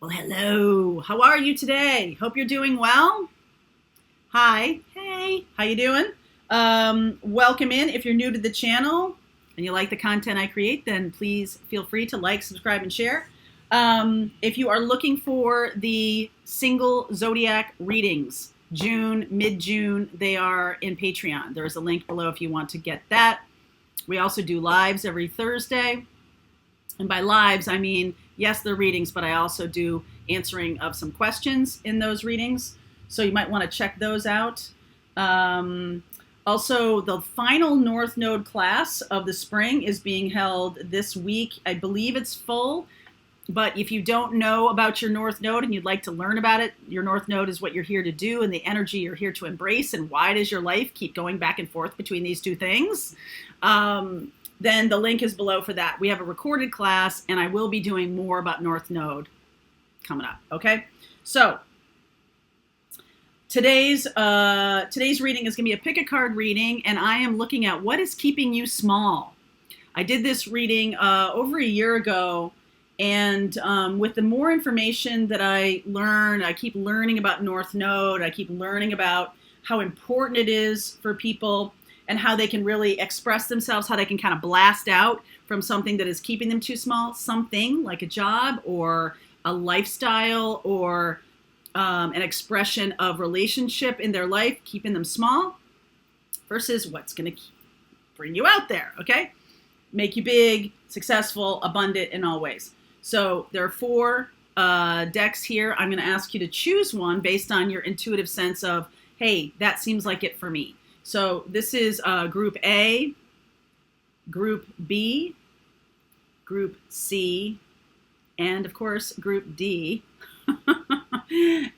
Well, hello. How are you today? Hope you're doing well. Hi. Hey. How you doing? Welcome in. If you're new to the channel and you like the content I create, then please feel free to like, subscribe, and share. If you are looking for the single zodiac readings, June, mid-June, they are in Patreon. There's a link below if you want to get that. We also do lives every Thursday. And by lives, I mean, yes, they're readings, but I also do answering of some questions in those readings. So you might want to check those out. Also, the final North Node class of the spring is being held this week. I believe it's full. But if you don't know about your North Node and you'd like to learn about it, your North Node is what you're here to do and the energy you're here to embrace. And why does your life keep going back and forth between these two things? Then the link is below for that. We have a recorded class, and I will be doing more about North Node coming up, okay? So today's reading is going to be a pick a card reading, and I am looking at what is keeping you small. I did this reading over a year ago, and with the more information that I learn, I keep learning about North Node, I keep learning about how important it is for people and how they can really express themselves, how they can kind of blast out from something that is keeping them too small, something like a job or a lifestyle or an expression of relationship in their life, keeping them small, versus what's going to bring you out there, okay? Make you big, successful, abundant in all ways. So there are four decks here. I'm going to ask you to choose one based on your intuitive sense of, hey, that seems like it for me. So this is Group A, Group B, Group C, and of course Group D.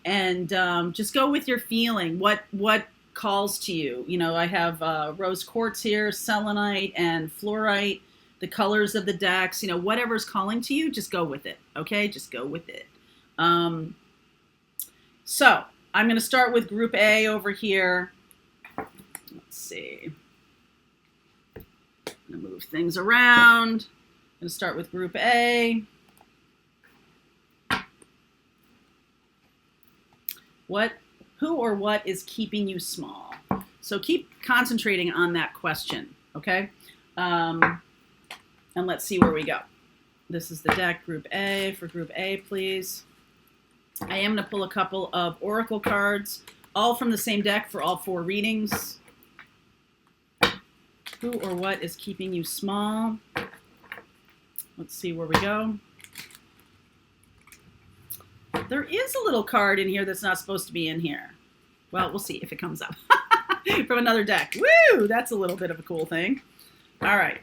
And just go with your feeling. What calls to you? You know, I have rose quartz here, selenite, and fluorite. The colors of the decks. You know, whatever's calling to you, just go with it. Okay, just go with it. So I'm going to start with Group A over here. Let's see. I'm going to move things around. I'm going to start with Group A. Who or what is keeping you small? So keep concentrating on that question, okay? And let's see where we go. This is the deck, Group A. For Group A, please. I am going to pull a couple of oracle cards, all from the same deck for all four readings. Who or what is keeping you small? Let's see where we go. There is a little card in here that's not supposed to be in here. Well, we'll see if it comes up from another deck. Woo! That's a little bit of a cool thing. All right.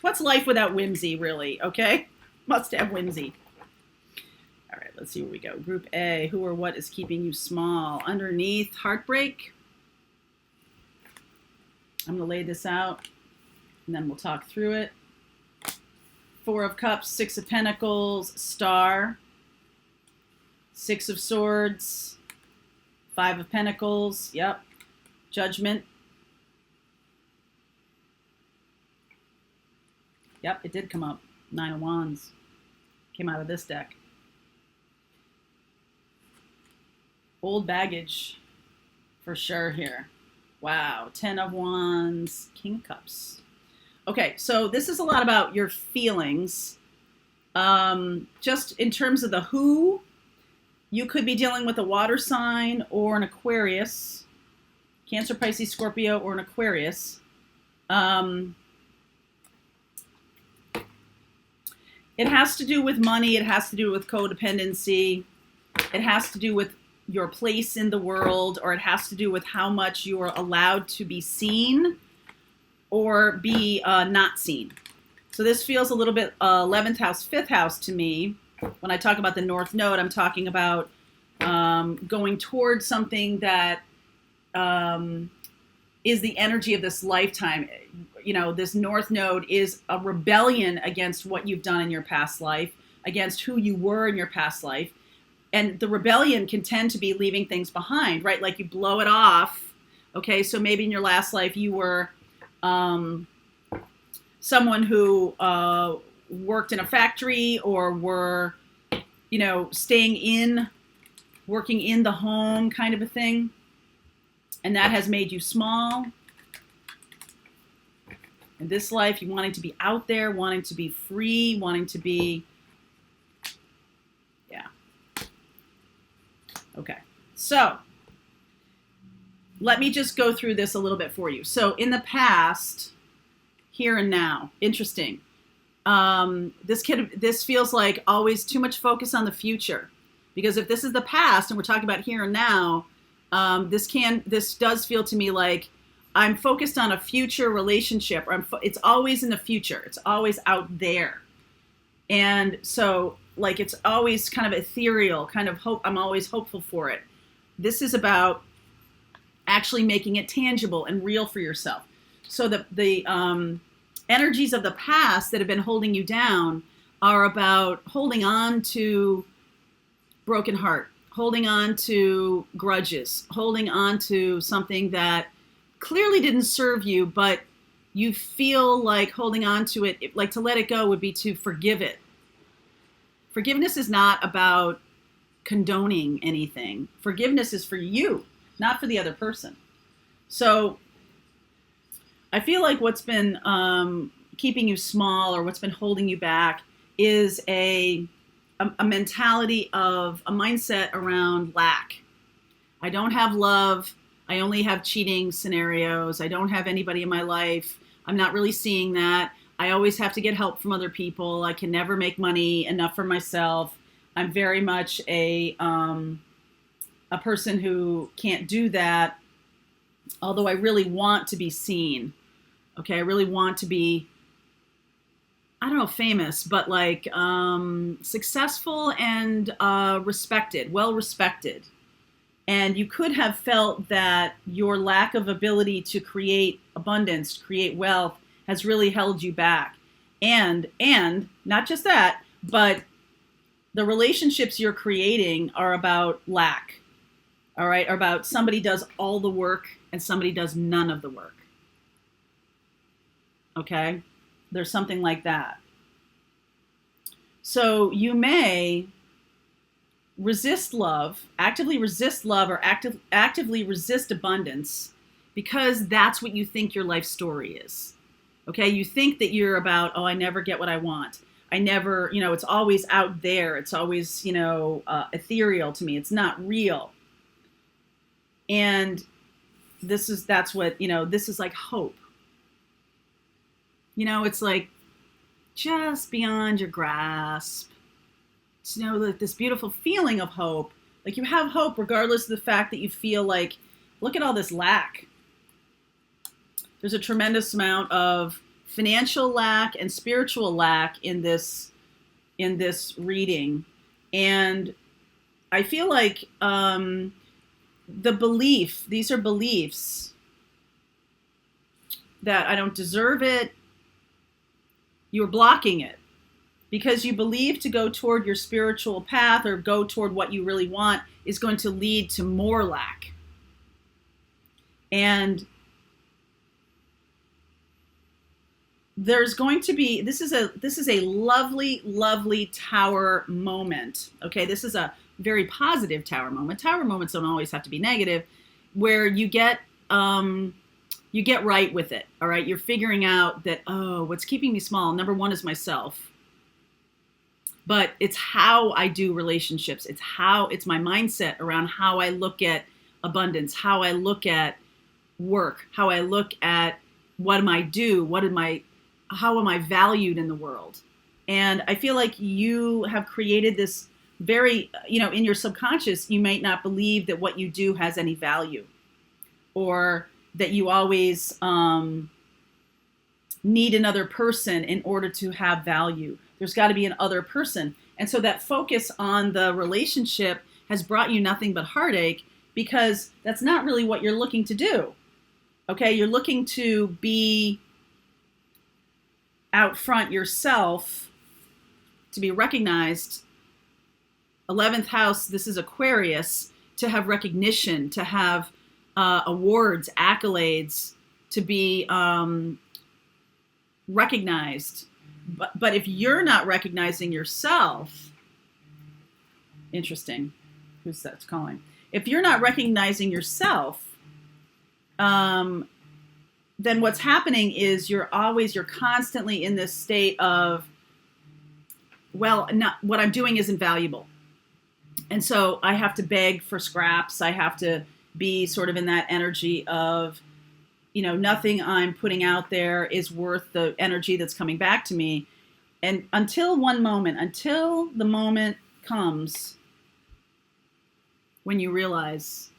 What's life without whimsy, really? Okay? Must have whimsy. All right, let's see where we go. Group A, who or what is keeping you small? Underneath, heartbreak. I'm going to lay this out, and then we'll talk through it. Four of Cups, Six of Pentacles, Star, Six of Swords, Five of Pentacles, yep, Judgment. Yep, it did come up. Nine of Wands came out of this deck. Old baggage for sure here. Wow, Ten of Wands, King of Cups. Okay, so this is a lot about your feelings. Just in terms of the who, you could be dealing with a water sign or an Aquarius, Cancer, Pisces, Scorpio, or an Aquarius. It has to do with money. It has to do with codependency. It has to do with your place in the world, or it has to do with how much you are allowed to be seen or be not seen. So this feels a little bit 11th house, 5th house to me. When I talk about the North Node, I'm talking about going towards something that is the energy of this lifetime. You know, this North Node is a rebellion against what you've done in your past life, against who you were in your past life. And the rebellion can tend to be leaving things behind, right? Like you blow it off. Okay, so maybe in your last life you were someone who worked in a factory or were, working in the home kind of a thing. And that has made you small. In this life, you wanting to be out there, wanting to be free, wanting to be, yeah. Okay, so let me just go through this a little bit for you. So in the past, here and now, interesting. This feels like always too much focus on the future, because if this is the past and we're talking about here and now, this does feel to me like I'm focused on a future relationship, or it's always in the future. It's always out there. And so like, it's always kind of ethereal, kind of hope. I'm always hopeful for it. This is about actually making it tangible and real for yourself. So the energies of the past that have been holding you down are about holding on to broken heart, holding on to grudges, holding on to something that clearly didn't serve you, but you feel like holding on to it, like to let it go would be to forgive it. Forgiveness is not about condoning anything. Forgiveness is for you, not for the other person. So I feel like what's been keeping you small, or what's been holding you back, is a mentality of a mindset around lack. I don't have love. I only have cheating scenarios. I don't have anybody in my life. I'm not really seeing that. I always have to get help from other people. I can never make money enough for myself. I'm very much a person who can't do that, although I really want to be seen. Okay, I really want to be, I don't know, famous, but like successful and respected, well respected. And you could have felt that your lack of ability to create abundance, create wealth, has really held you back. And not just that, but the relationships you're creating are about lack. All right, are about somebody does all the work and somebody does none of the work. Okay, there's something like that. So you may resist love, actively resist love, or actively resist abundance, because that's what you think your life story is. Okay, you think that you're about, oh, I never get what I want. I never, it's always out there. It's always, ethereal to me. It's not real. And this is like hope. It's like just beyond your grasp. It's, like this beautiful feeling of hope. Like you have hope regardless of the fact that you feel like, look at all this lack. There's a tremendous amount of financial lack and spiritual lack in this reading. And I feel like these are beliefs that I don't deserve it. You're blocking it because you believe to go toward your spiritual path or go toward what you really want is going to lead to more lack. And there's going to be, this is a lovely, lovely tower moment. Okay, this is a very positive tower moment. Tower moments don't always have to be negative, where you get right with it. All right, you're figuring out that, oh, what's keeping me small? Number one is myself. But it's how I do relationships. It's my mindset around how I look at abundance, how I look at work, how I look at what am I do, how am I valued in the world? And I feel like you have created this very, in your subconscious, you might not believe that what you do has any value, or that you always need another person in order to have value. There's got to be an other person. And so that focus on the relationship has brought you nothing but heartache, because that's not really what you're looking to do. Okay, you're looking to be out front yourself, to be recognized. 11th house, this is Aquarius, to have recognition, to have awards, accolades, to be recognized. But if you're not recognizing yourself, interesting, who's that's calling? If you're not recognizing yourself, then what's happening is you're constantly in this state of, well, not what I'm doing isn't valuable. And so I have to beg for scraps. I have to be sort of in that energy of, nothing I'm putting out there is worth the energy that's coming back to me. And until the moment comes when you realize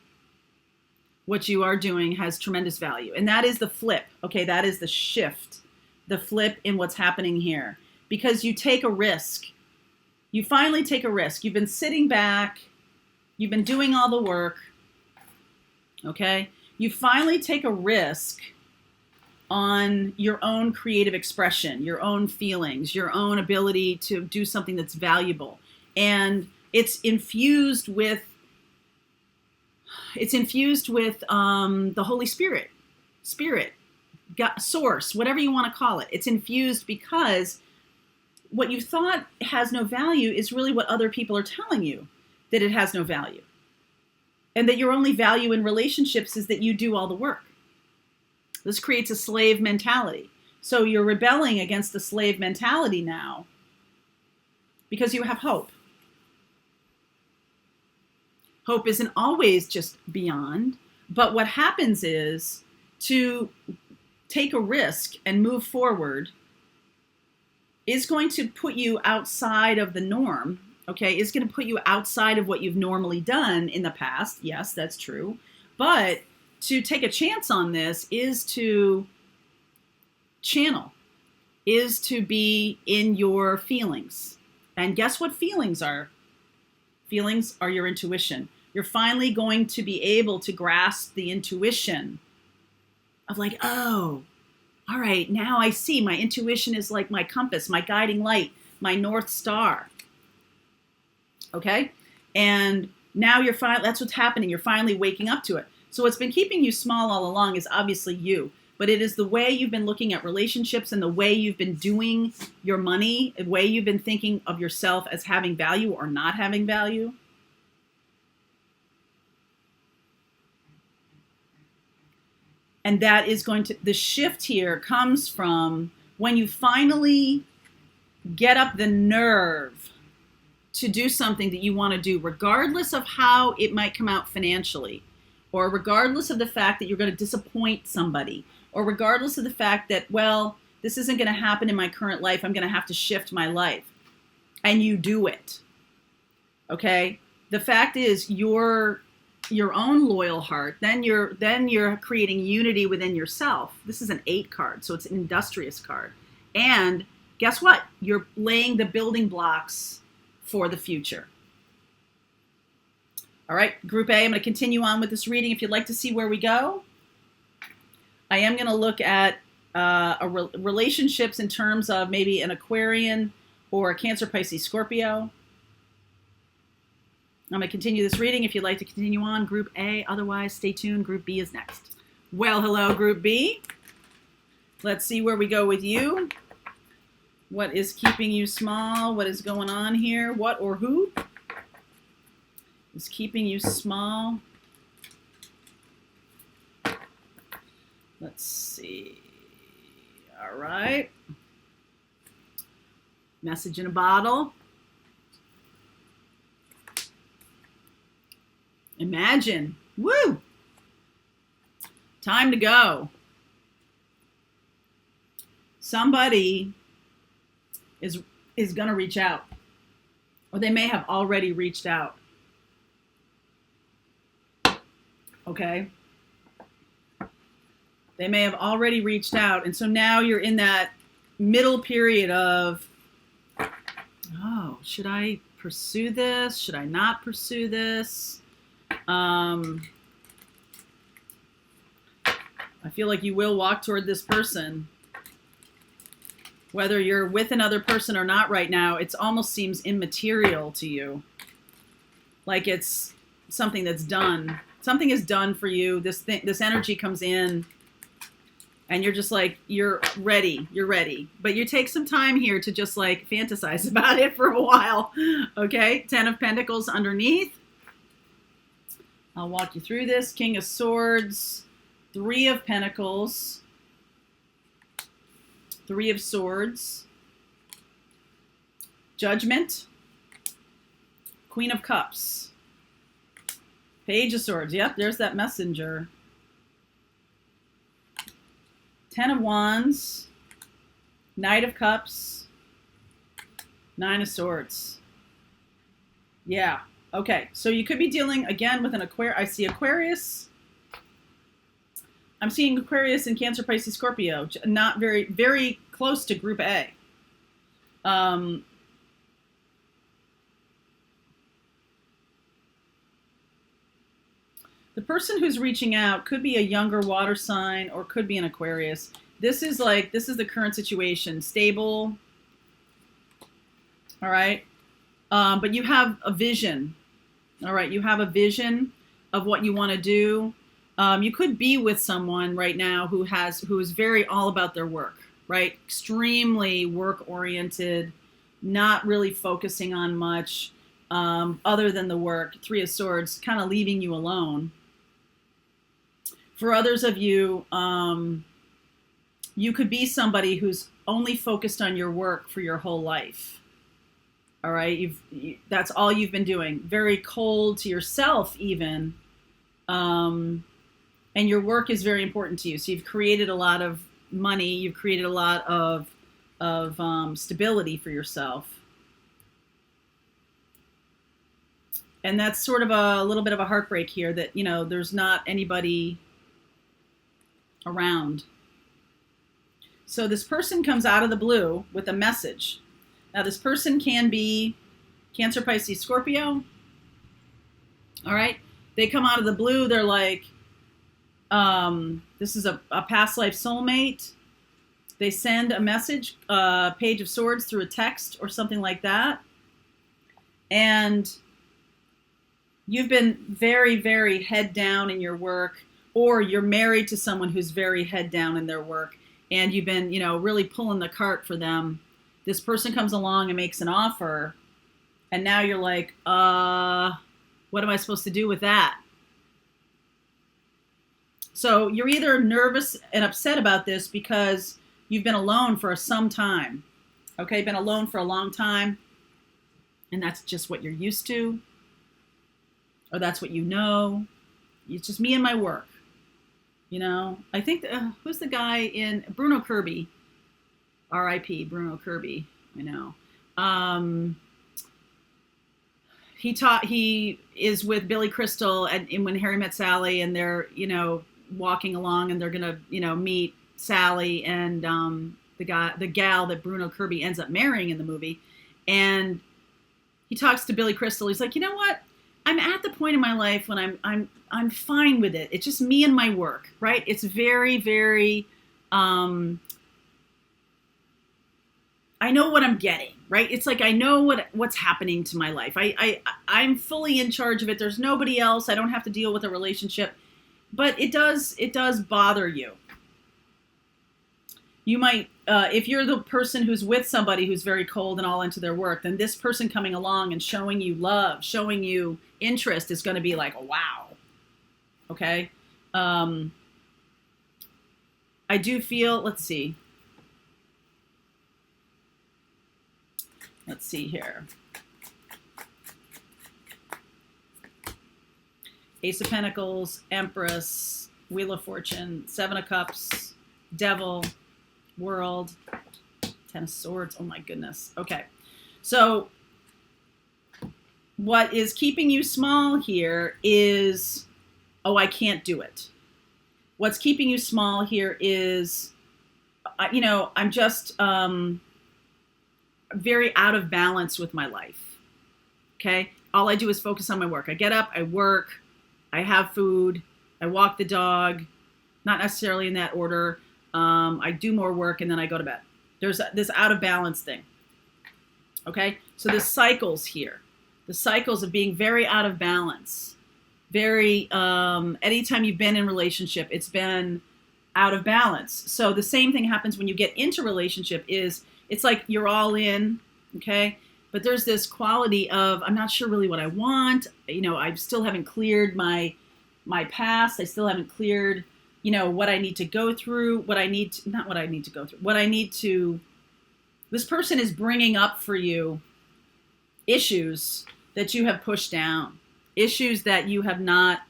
what you are doing has tremendous value. And that is the flip. Okay, that is the shift, the flip in what's happening here. Because you take a risk. You finally take a risk. You've been sitting back. You've been doing all the work. Okay? You finally take a risk on your own creative expression, your own feelings, your own ability to do something that's valuable. And it's infused with the Holy Spirit, God, source, whatever you want to call it. It's infused because what you thought has no value is really what other people are telling you, that it has no value. And that your only value in relationships is that you do all the work. This creates a slave mentality. So you're rebelling against the slave mentality now because you have hope. Hope isn't always just beyond, but what happens is to take a risk and move forward is going to put you outside of the norm, okay? Is going to put you outside of what you've normally done in the past. Yes, that's true. But to take a chance on this is to channel, is to be in your feelings. And guess what feelings are? Feelings are your intuition. You're finally going to be able to grasp the intuition of like, oh, all right, now I see my intuition is like my compass, my guiding light, my North Star. Okay? And now that's what's happening. You're finally waking up to it. So what's been keeping you small all along is obviously you, but it is the way you've been looking at relationships and the way you've been doing your money, the way you've been thinking of yourself as having value or not having value. And that is the shift here comes from when you finally get up the nerve to do something that you want to do, regardless of how it might come out financially, or regardless of the fact that you're going to disappoint somebody, or regardless of the fact that, well, this isn't going to happen in my current life, I'm going to have to shift my life. And you do it. Okay? The fact is your own loyal heart, then you're creating unity within yourself. This is an 8 card, so it's an industrious card. And guess what? You're laying the building blocks for the future. All right, Group A, I'm going to continue on with this reading. If you'd like to see where we go, I am going to look at relationships in terms of maybe an Aquarian or a Cancer, Pisces, Scorpio. I'm going to continue this reading if you'd like to continue on, Group A. Otherwise, stay tuned. Group B is next. Well, hello, Group B. Let's see where we go with you. What is keeping you small? What is going on here? What or who is keeping you small? Let's see. All right. Message in a bottle. Imagine. Woo! Time to go. Somebody is going to reach out. Or they may have already reached out. Okay? They may have already reached out. And so now you're in that middle period of, oh, should I pursue this? Should I not pursue this? I feel like you will walk toward this person. Whether you're with another person or not right now, it almost seems immaterial to you. Like it's something that's done. Something is done for you. This energy comes in and you're just like, you're ready, but you take some time here to just like fantasize about it for a while. Okay, 10 of Pentacles underneath. I'll walk you through this. King of Swords, 3 of Pentacles, 3 of Swords, Judgment, Queen of Cups, Page of Swords. Yep, there's that messenger. 10 of Wands, Knight of Cups, 9 of Swords. Yeah. Okay. So you could be dealing again with an Aquarius. I see Aquarius. I'm seeing Aquarius and Cancer, Pisces, Scorpio. Not very, very close to Group A. The person who's reaching out could be a younger water sign or could be an Aquarius. This is the current situation. Stable. All right. But you have a vision. All right. You have a vision of what you want to do. You could be with someone right now who is very all about their work, right? Extremely work oriented, not really focusing on much other than the work. 3 of Swords, kind of leaving you alone. For others of you, you could be somebody who's only focused on your work for your whole life. All right, that's all you've been doing. Very cold to yourself, even, and your work is very important to you. So you've created a lot of money. You've created a lot of stability for yourself, and that's sort of a little bit of a heartbreak here. That there's not anybody around. So this person comes out of the blue with a message. Now this person can be Cancer, Pisces, Scorpio. All right. They come out of the blue. They're like, this is a past life soulmate. They send a message, Page of Swords, through a text or something like that. And you've been very, very head down in your work, or you're married to someone who's very head down in their work, and you've been, really pulling the cart for them. This person comes along and makes an offer, and now you're like, what am I supposed to do with that? So you're either nervous and upset about this because you've been alone for some time. Okay, been alone for a long time, and that's just what you're used to, or that's what you know. It's just me and my work. I think, who's the guy in Bruno Kirby? R.I.P. Bruno Kirby. I know. He is with Billy Crystal and when Harry Met Sally, and they're, walking along, and they're going to, meet Sally and the gal that Bruno Kirby ends up marrying in the movie. And he talks to Billy Crystal. He's like, you know what? I'm at the point in my life when I'm fine with it. It's just me and my work, right? It's very, very, I know what I'm getting, right? It's like, I know what's happening to my life. I'm fully in charge of it. There's nobody else. I don't have to deal with a relationship, but it does bother you. You might, if you're the person who's with somebody who's very cold and all into their work, then this person coming along and showing you love, showing you interest is going to be like, wow. Okay. I do feel, let's see here. Ace of Pentacles, Empress, Wheel of Fortune, 7 of Cups, Devil, World, 10 of Swords. Oh my goodness. Okay. So what is keeping you small here is, I can't do it. What's keeping you small here is, I'm just very out of balance with my life. Okay. All I do is focus on my work. I get up, I work, I have food, I walk the dog, not necessarily in that order. I do more work, and then I go to bed. There's this out of balance thing. Okay. So the cycles here, the cycles of being very out of balance, very, anytime you've been in relationship, it's been out of balance. So the same thing happens when you get into relationship. Is it's like you're all in, okay? But there's this quality of, I'm not sure really what I want. I still haven't cleared my past. I still haven't cleared, what I need to go through, what I need to, this person is bringing up for you issues that you have pushed down, issues that you have not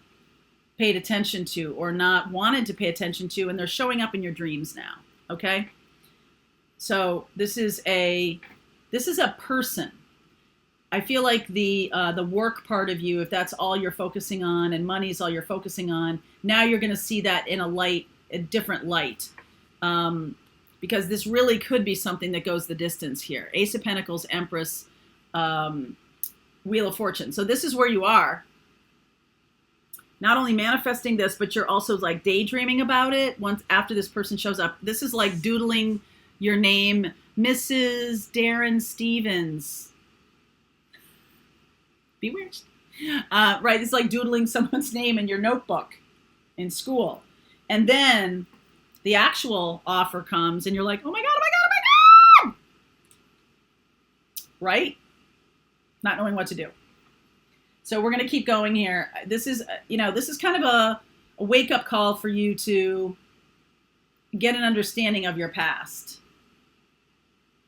paid attention to or not wanted to pay attention to, and they're showing up in your dreams now, okay? So this is a person. I feel like the work part of you, if that's all you're focusing on and money is all you're focusing on, now you're going to see that in a different light. Because this really could be something that goes the distance here. Ace of Pentacles, Empress, Wheel of Fortune. So this is where you are. Not only manifesting this, but you're also like daydreaming about it once after this person shows up. This is like doodling your name, Mrs. Darren Stevens. Bewitched. Right, it's like doodling someone's name in your notebook in school. And then the actual offer comes and you're like, oh my God, oh my God, oh my God! Right? Not knowing what to do. So we're going to keep going here. This is kind of a wake-up call for you to get an understanding of your past.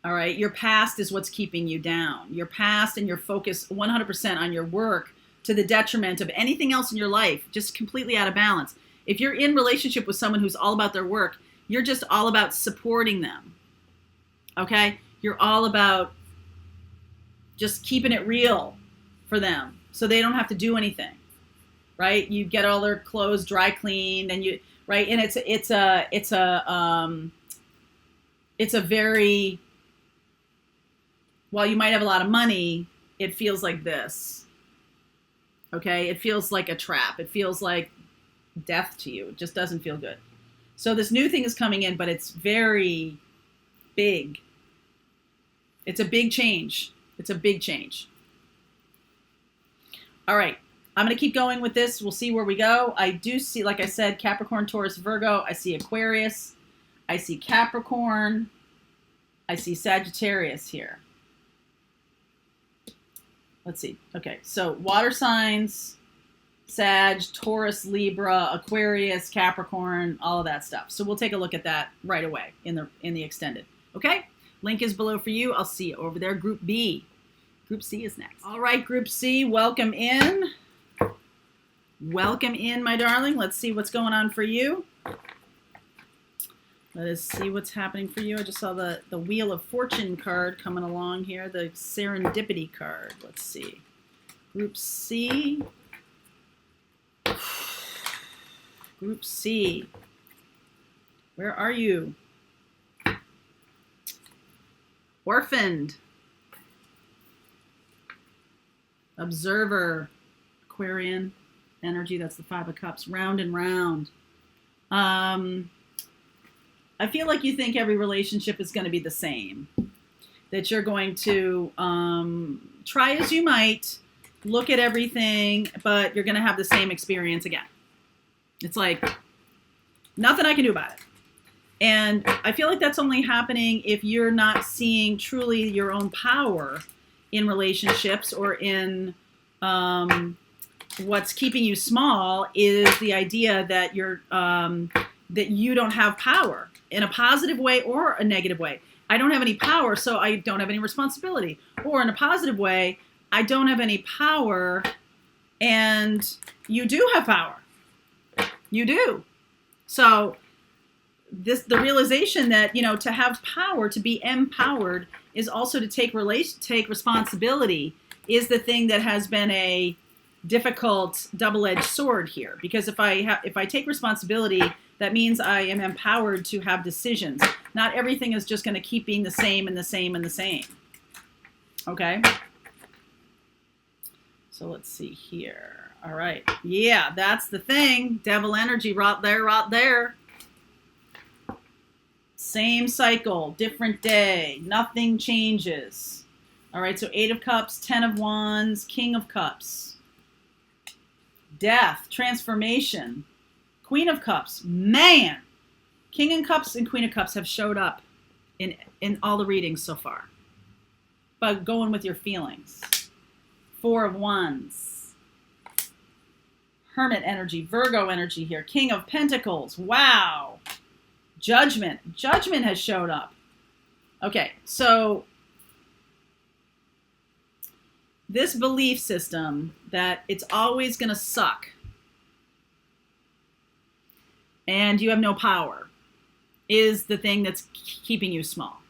All right? Your past is what's keeping you down. Your past and your focus 100% on your work to the detriment of anything else in your life, just completely out of balance. If you're in relationship with someone who's all about their work, you're just all about supporting them. Okay? You're all about just keeping it real for them so they don't have to do anything. Right? You get all their clothes dry cleaned and right? And it's a very, while you might have a lot of money, it feels like this. Okay? It feels like a trap. It feels like death to you. It just doesn't feel good. So this new thing is coming in, but it's very big. It's a big change. It's a big change. All right. I'm going to keep going with this. We'll see where we go. I do see, like I said, Capricorn, Taurus, Virgo. I see Aquarius. I see Capricorn. I see Sagittarius here. Let's see. Okay. So water signs, Sag, Taurus, Libra, Aquarius, Capricorn, all of that stuff. So we'll take a look at that right away in the extended. Okay? Link is below for you. I'll see you over there. Group B. Group C is next. All right, Group C, welcome in. Welcome in, my darling. Let's see what's going on for you. Let us see what's happening for you. I just saw the Wheel of Fortune card coming along here, the Serendipity card. Let's see. Group C. Group C. Where are you? Orphaned. Observer. Aquarian energy. That's the Five of Cups. Round and round. I feel like you think every relationship is going to be the same. That you're going to try as you might, look at everything, but you're going to have the same experience again. It's like nothing I can do about it. And I feel like that's only happening if you're not seeing truly your own power in relationships or in what's keeping you small is the idea that that you don't have power in a positive way or a negative way. I don't have any power, so I don't have any responsibility. Or in a positive way, I don't have any power and you do have power. You do. So the realization that, to have power, to be empowered is also to take responsibility is the thing that has been a difficult double-edged sword here. Because if I take responsibility, that means I am empowered to have decisions. Not everything is just going to keep being the same and the same and the same. Okay? So let's see here. All right. Yeah, that's the thing. Devil energy right there, right there. Same cycle, different day. Nothing changes. All right, so 8 of Cups, 10 of Wands, King of Cups. Death, transformation. Queen of Cups. Man, King of Cups and Queen of Cups have showed up in all the readings so far. But going with your feelings. Four of Wands. Hermit energy, Virgo energy here. King of Pentacles. Wow. Judgment. Judgment has showed up. Okay, so this belief system that it's always going to suck and you have no power is the thing that's keeping you small.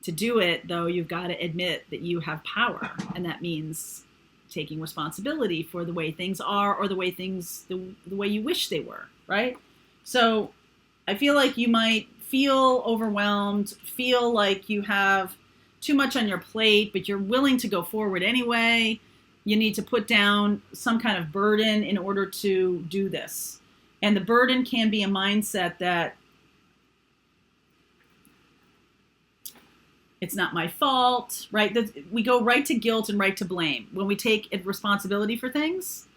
To do it, though, you've got to admit that you have power, and that means taking responsibility for the way things are or the way you wish they were, right? So I feel like you might feel overwhelmed, feel like you have too much on your plate, but you're willing to go forward anyway. You need to put down some kind of burden in order to do this. And the burden can be a mindset that it's not my fault, right? We go right to guilt and right to blame. When we take responsibility for things,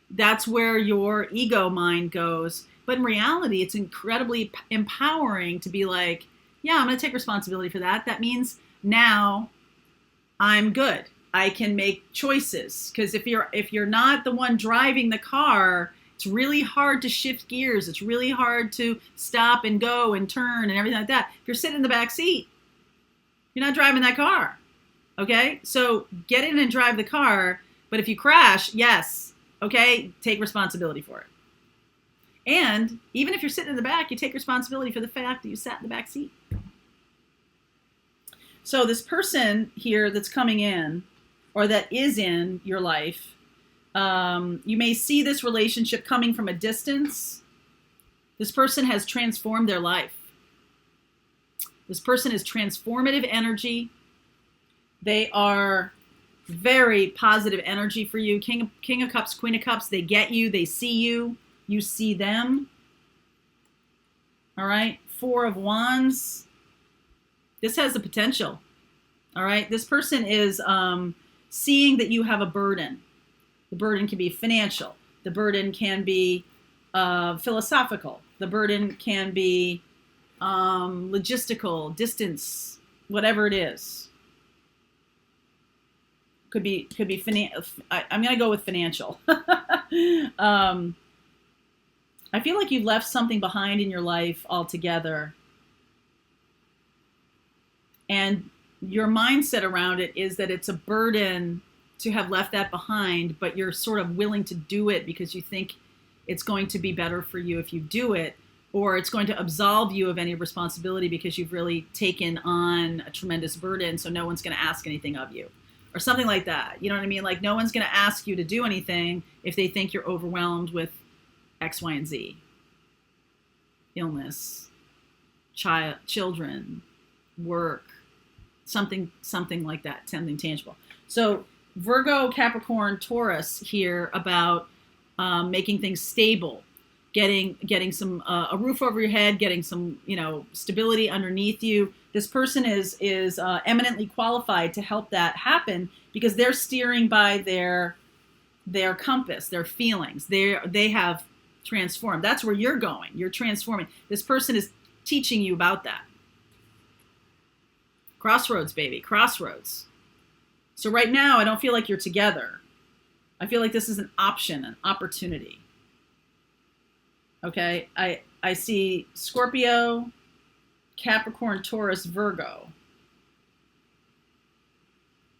that's where your ego mind goes. But in reality, it's incredibly empowering to be like, yeah, I'm going to take responsibility for that. That means now I'm good. I can make choices. Because if you're not the one driving the car, it's really hard to shift gears. It's really hard to stop and go and turn and everything like that. If you're sitting in the back seat, you're not driving that car. Okay? So get in and drive the car. But if you crash, yes, okay, take responsibility for it. And even if you're sitting in the back, you take responsibility for the fact that you sat in the back seat. So this person here that's coming in, or that is in your life, you may see this relationship coming from a distance. This person has transformed their life. This person is transformative energy. They are very positive energy for you. King of Cups, Queen of Cups, they get you, they see you, you see them. All right, Four of Wands. This has the potential. All right, this person is seeing that you have a burden. The burden can be financial. The burden can be philosophical. The burden can be logistical, distance, whatever it is. Could be I'm going to go with financial. I feel like you left something behind in your life altogether. And your mindset around it is that it's a burden to have left that behind, but you're sort of willing to do it because you think it's going to be better for you if you do it, or it's going to absolve you of any responsibility because you've really taken on a tremendous burden, so no one's going to ask anything of you, or something like that. You know what I mean? Like no one's going to ask you to do anything if they think you're overwhelmed with X, Y, and Z. Illness, children, work, something like that, something tangible. So Virgo, Capricorn, Taurus here about making things stable, getting some a roof over your head, getting some stability underneath you. This person is eminently qualified to help that happen because they're steering by their compass, their feelings. They have transformed. That's where you're going. You're transforming. This person is teaching you about that. Crossroads, baby. Crossroads. So right now, I don't feel like you're together. I feel like this is an option, an opportunity. Okay? I see Scorpio, Capricorn, Taurus, Virgo.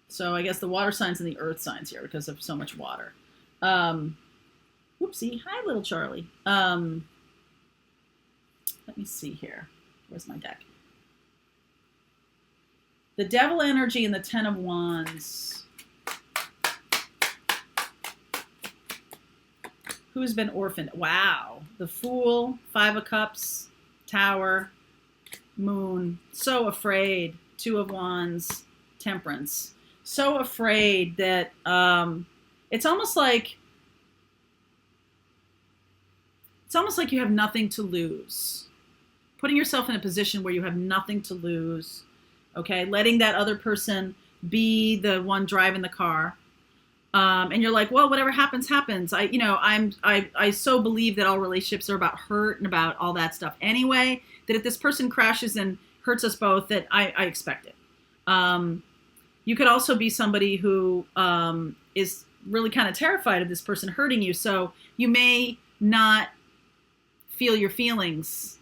So I guess the water signs and the earth signs here because of so much water. Whoopsie. Hi, little Charlie. Let me see here. Where's my deck? The Devil energy and the Ten of Wands. Who's been orphaned? Wow. The Fool, Five of Cups, Tower, Moon. So afraid. Two of Wands, Temperance. So afraid that it's almost like you have nothing to lose. Putting yourself in a position where you have nothing to lose. Okay, letting that other person be the one driving the car. And you're like, well, whatever happens, happens. I so believe that all relationships are about hurt and about all that stuff anyway, that if this person crashes and hurts us both, that I expect it. You could also be somebody who is really kind of terrified of this person hurting you. So you may not feel your feelings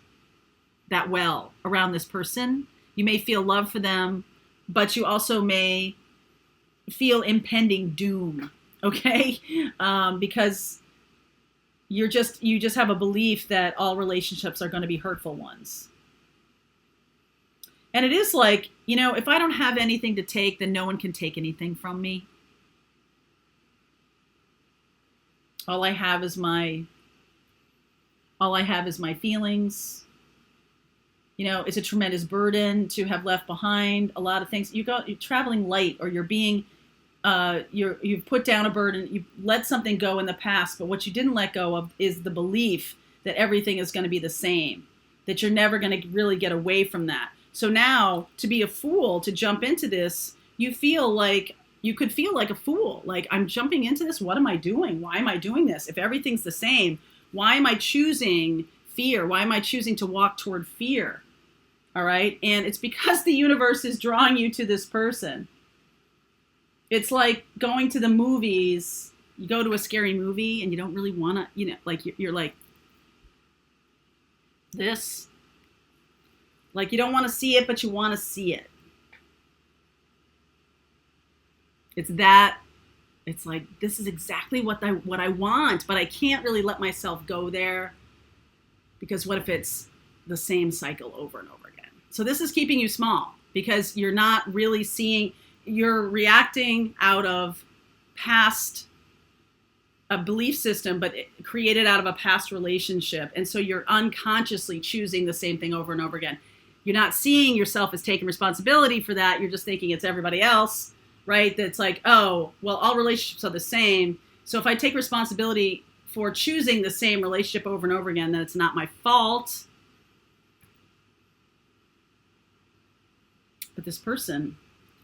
that well around this person. You may feel love for them, but you also may feel impending doom, okay? Because you just have a belief that all relationships are going to be hurtful ones. And it is like, if I don't have anything to take, then no one can take anything from me. All I have is my feelings. It's a tremendous burden to have left behind a lot of things. You're traveling light, or you're being, you've put down a burden. You let something go in the past, but what you didn't let go of is the belief that everything is going to be the same, that you're never going to really get away from that. So now, to be a fool, to jump into this, you could feel like a fool. Like, I'm jumping into this. What am I doing? Why am I doing this? If everything's the same, why am I choosing fear? Why am I choosing to walk toward fear? All right. And it's because the universe is drawing you to this person. It's like going to the movies. You go to a scary movie and you don't really want to, like you're like this. Like, you don't want to see it, but you want to see it. It's like, this is exactly what I want, but I can't really let myself go there, because what if it's the same cycle over and over again? So this is keeping you small, because you're not really seeing, you're reacting out of a belief system, but created out of a past relationship. And so you're unconsciously choosing the same thing over and over again. You're not seeing yourself as taking responsibility for that. You're just thinking it's everybody else, right? That's like, oh, well, all relationships are the same. So if I take responsibility for choosing the same relationship over and over again, then it's not my fault. But this person,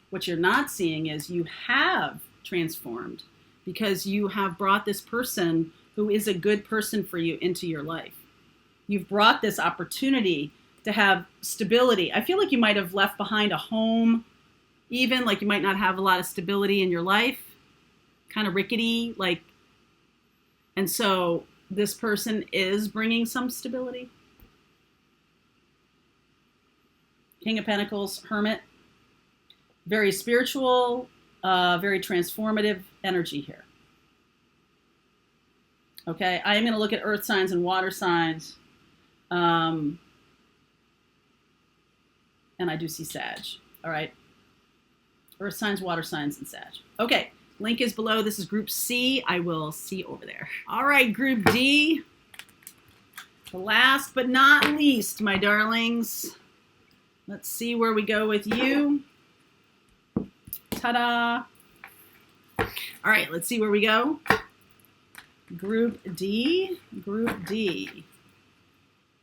what you're not seeing is you have transformed, because you have brought this person who is a good person for you into your life. You've brought this opportunity to have stability. I feel like you might have left behind a home, even like you might not have a lot of stability in your life, kind of rickety, like, and so this person is bringing some stability. King of Pentacles, Hermit, very spiritual, very transformative energy here. Okay, I am going to look at earth signs and water signs. And I do see Sag. All right. Earth signs, water signs, and Sag. Okay. Link is below. This is Group C. I will see you over there. All right, Group D. The last but not least, my darlings. Let's see where we go with you. Ta-da. All right, let's see where we go. Group D. Group D.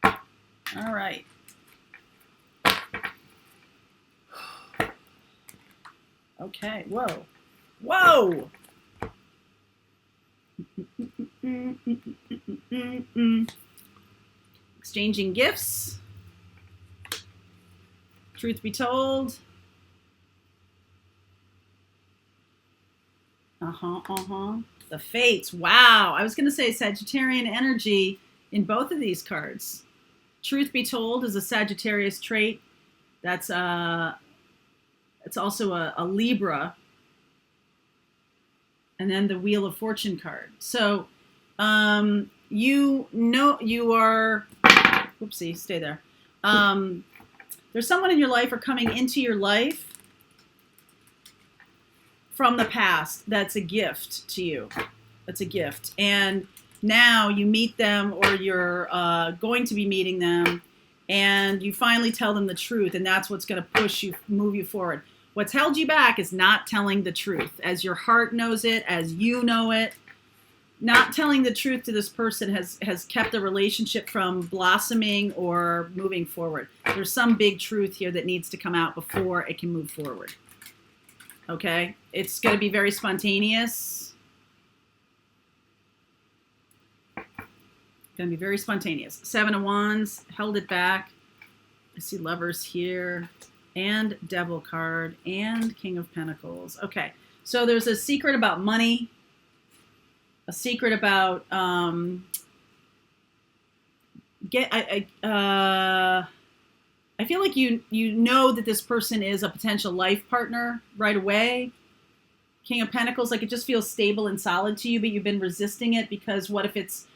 All right. Okay, whoa. Whoa! Exchanging gifts. Truth be told. The Fates. Wow. I was going to say Sagittarian energy in both of these cards. Truth be told is a Sagittarius trait. That's it's also a Libra. And then the Wheel of Fortune card. So, you are, whoopsie, stay there. There's someone in your life or coming into your life from the past that's a gift to you. That's a gift. And now you meet them, or you're going to be meeting them, and you finally tell them the truth, and that's what's going to move you forward. What's held you back is not telling the truth, as your heart knows it, as you know it. Not telling the truth to this person has kept the relationship from blossoming or moving forward. There's some big truth here that needs to come out before it can move forward. Okay? It's going to be very spontaneous. Going to be very spontaneous. 7 of Wands, held it back. I see Lovers here, and Devil card, and King of Pentacles. Okay, so there's a secret about money, a secret about I feel like you know that this person is a potential life partner right away. King of Pentacles, like it just feels stable and solid to you, but you've been resisting it because what if it's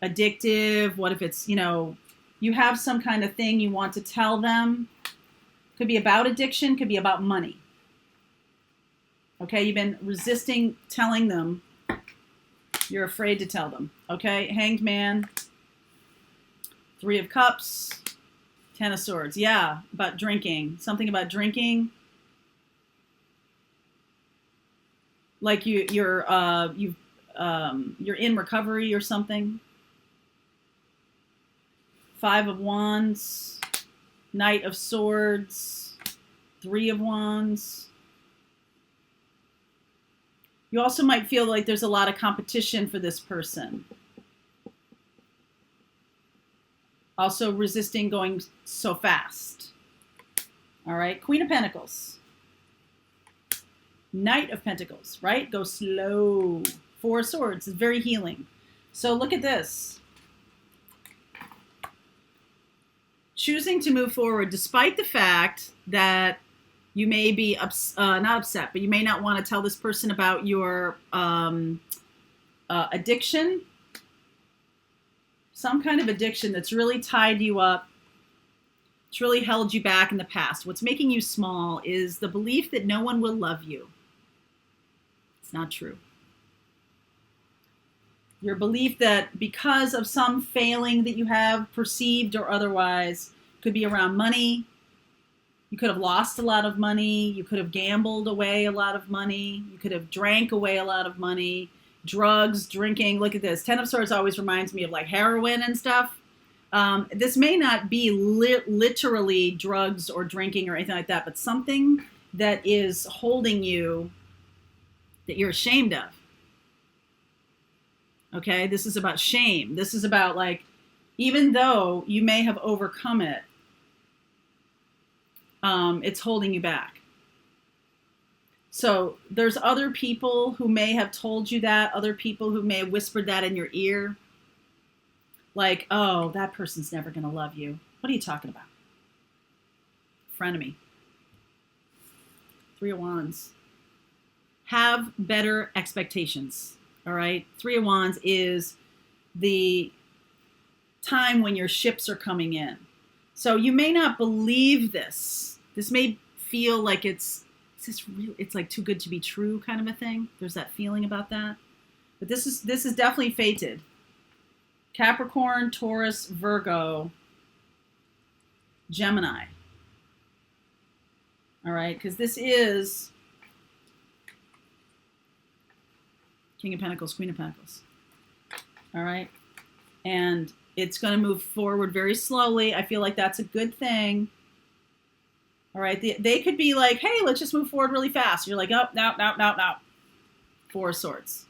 addictive? What if it's, you have some kind of thing you want to tell them? Could be about addiction, could be about money. Okay, you've been resisting telling them. You're afraid to tell them. Okay, Hanged Man, 3 of Cups, 10 of Swords. Yeah, about drinking. Something about drinking. Like you're in recovery or something. 5 of Wands, Knight of Swords, 3 of Wands. You also might feel like there's a lot of competition for this person. Also resisting going so fast. All right, Queen of Pentacles. Knight of Pentacles, right? Go slow. 4 of Swords is very healing. So look at this. Choosing to move forward despite the fact that you may be not upset, but you may not want to tell this person about your addiction. Some kind of addiction that's really tied you up. It's really held you back in the past. What's making you small is the belief that no one will love you. It's not true. Your belief that because of some failing that you have, perceived or otherwise, could be around money. You could have lost a lot of money. You could have gambled away a lot of money. You could have drank away a lot of money. Drugs, drinking. Look at this. 10 of Swords always reminds me of like heroin and stuff. This may not be literally drugs or drinking or anything like that, but something that is holding you that you're ashamed of. Okay, this is about shame. This is about like, even though you may have overcome it, it's holding you back. So there's other people who may have told you that, other people who may have whispered that in your ear. Like, oh, that person's never going to love you. What are you talking about? Frenemy. 3 of Wands. Have better expectations. All right. 3 of Wands is the time when your ships are coming in. So you may not believe this. This may feel like it's like too good to be true kind of a thing. There's that feeling about that. But this is definitely fated. Capricorn, Taurus, Virgo, Gemini. All right, because this is King of Pentacles, Queen of Pentacles. All right, and it's going to move forward very slowly. I feel like that's a good thing. All right, they could be like, hey, let's just move forward really fast. You're like, oh, no. 4 of Swords.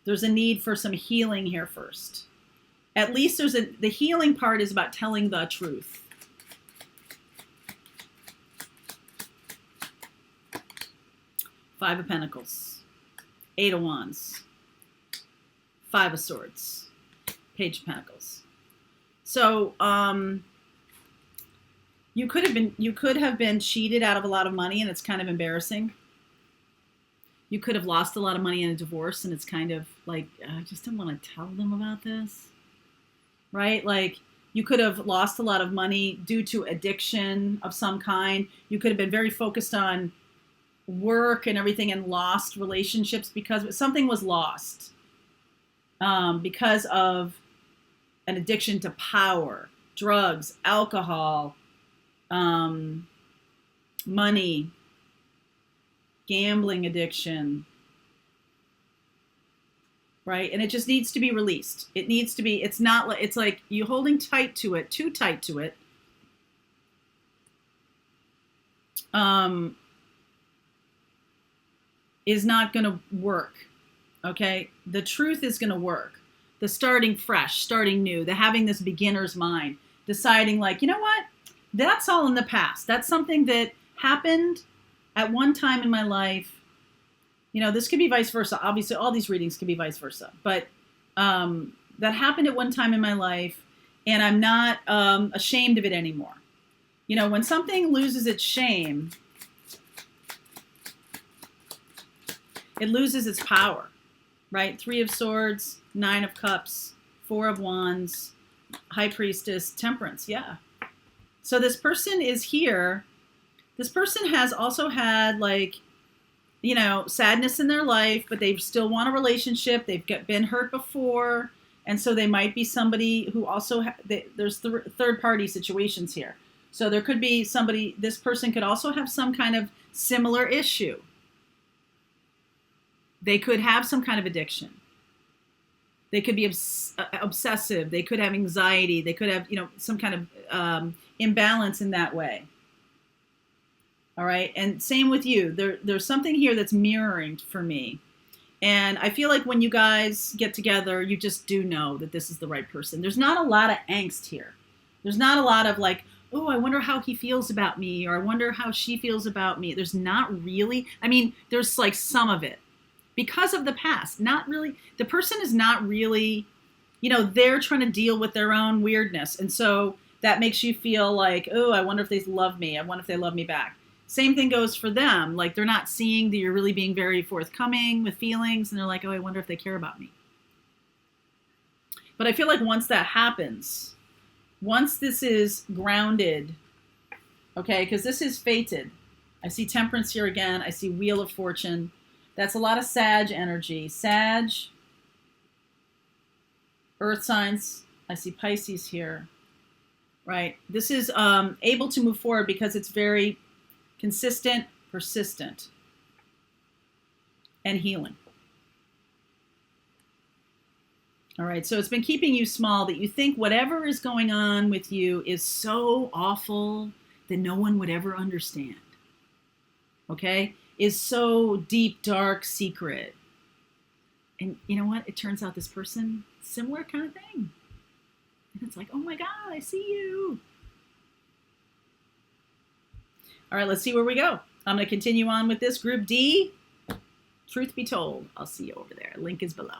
There's a need for some healing here first. At least the healing part is about telling the truth. 5 of Pentacles. 8 of Wands. 5 of Swords. Page of Pentacles. So, you could have been cheated out of a lot of money, and it's kind of embarrassing. You could have lost a lot of money in a divorce, and it's kind of like, I just don't want to tell them about this. Right? Like, you could have lost a lot of money due to addiction of some kind. You could have been very focused on work and everything and lost relationships because something was lost because of an addiction to power, drugs, alcohol, money, gambling addiction. Right? And it just needs to be released. It needs to be, it's like you holding tight to it, too tight to it. Is not going to work. Okay? The truth is going to work. the starting fresh, starting new, the having this beginner's mind, deciding like, you know what, that's all in the past. That's something that happened at one time in my life. You know, this could be vice versa. Obviously, all these readings could be vice versa. But that happened at one time in my life, and I'm not ashamed of it anymore. You know, when something loses its shame, it loses its power, right? 3 of Swords, 9 of Cups, 4 of Wands, High Priestess, Temperance, yeah. So this person is here. This person has also had, like, you know, sadness in their life, but they still want a relationship. They've been hurt before. And so they might be somebody who also, there's third-party situations here. So there could be somebody, this person could also have some kind of similar issue. They could have some kind of addiction. They could be obsessive. They could have anxiety. They could have, you know, some kind of imbalance in that way. All right. And same with you. There's something here that's mirroring for me. And I feel like when you guys get together, you just do know that this is the right person. There's not a lot of angst here. There's not a lot of like, oh, I wonder how he feels about me, or I wonder how she feels about me. There's not really. I mean, there's like some of it because of the past. Not really. The person is not really, you know, they're trying to deal with their own weirdness. And so that makes you feel like, oh, I wonder if they love me. I wonder if they love me back. Same thing goes for them. Like, they're not seeing that you're really being very forthcoming with feelings, and they're like, oh, I wonder if they care about me. But I feel like once that happens, once this is grounded, okay, because this is fated. I see Temperance here again. I see Wheel of Fortune. That's a lot of Sag energy. Sag, Earth signs. I see Pisces here, right? This is able to move forward because it's very consistent, persistent, and healing. All right, so it's been keeping you small, that you think whatever is going on with you is so awful that no one would ever understand. Okay? Is so deep, dark, secret. And you know what? It turns out this person, similar kind of thing. And it's like, oh my God, I see you. All right, let's see where we go. I'm going to continue on with this. Group D, truth be told, I'll see you over there. Link is below.